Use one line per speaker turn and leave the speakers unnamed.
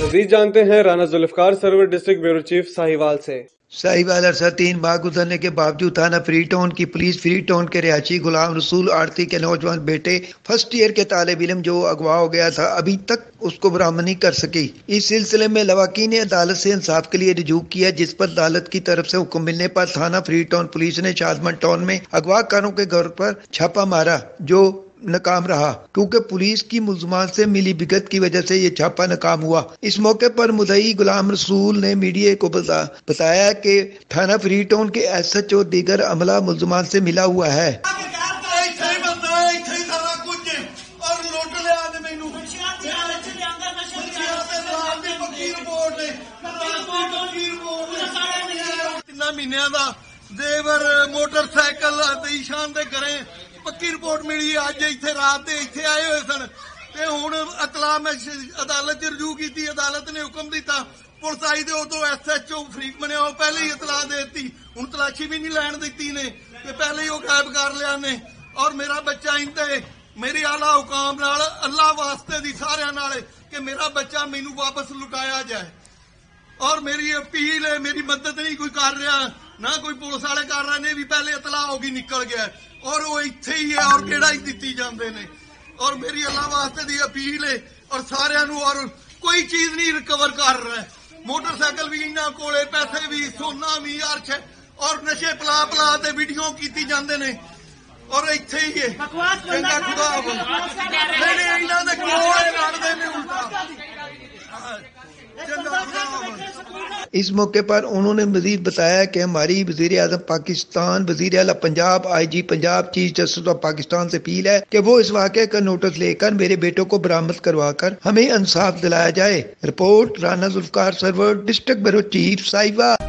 मजीद जानते हैं Rana Zulfiqar Sarwar district bureau chief Sahiwal से।
साहिवाल अरसा 3 माह गुजरने के बावजूद थाना फ्री टाउन की पुलिस फ्री टाउन के रिहायशी गुलाम रसूल आरती के नौजवान बेटे फर्स्ट ईयर के तालिब इल्म जो अगवा हो गया था अभी तक उसको बरामद नहीं कर सकी। इस सिलसिले में लवाकीन ने अदालत से इंसाफ के लिए रुजू किया, जिस पर अदालत की तरफ से हुक्म मिलने पर थाना फ्री टाउन पुलिस ने शादमंद टाउन में अगवाकारों के घर पर छापा मारा, जो नाकाम रहा क्योंकि पुलिस की मुलजमान से मिली भगत की वजह से ये छापा नाकाम हुआ। इस मौके पर मुद्दई गुलाम रसूल ने मीडिया को बताया कि थाना फ्री टाउन के एसएच और दीगर अमला मुलजमान से मिला हुआ है।
देवर मोटरसाइकिल ईशान दे घरे पक्की रिपोर्ट मिली, अज इत्थे रात दे इत्थे आए हुए सन ते हुण इतला मैं अदालत च रजू की, अदालत ने हुक्म दिता, पुलिस आई ते उदों SHO फरीक बनिया पहले ही इतला देती, हुण तलाशी भी नहीं लैण दित्ती ने ते पहले ही वो गायब कर लिया ने। और मेरा बच्चा इंते मेरी आला हुकाम नाल अल्लाह वास्ते दी सारियां नाल कि मेरा बच्चा मैनू वापस लुटाया जाए। और मेरी अपील है, मेरी मदद नहीं कोई कर रहा, ना कोई पुलिस वाले कर रहे ने, भी पहले इतला होगी निकल गया और वो इत्थे ही है और केड़ा ही दित्ती जांदे ने। और मेरी अल्लाह वास्ते दी अपील है और सारियां नू, और कोई चीज नहीं रिकवर कर रहा है, मोटरसाइकिल भी इन्हां कोले, पैसे भी, सोना भी, अर्श और नशे पला पला ते वीडियो कीती जांदे ने और इत्थे ही है। चंगा खुदा नहीं इन्हां दे कोले लड़दे ने उल्टा।
इस मौके पर उन्होंने मजीद बताया कि हमारी वजीर आज़म पाकिस्तान, वजीर आला Punjab, IG Punjab, chief justice of Pakistan से अपील है कि वो इस वाक़े का नोटिस लेकर मेरे बेटों को बरामद करवा कर हमें इंसाफ दिलाया जाए। Report Rana Zulfiqar Sarwar district bureau chief Sahiwal.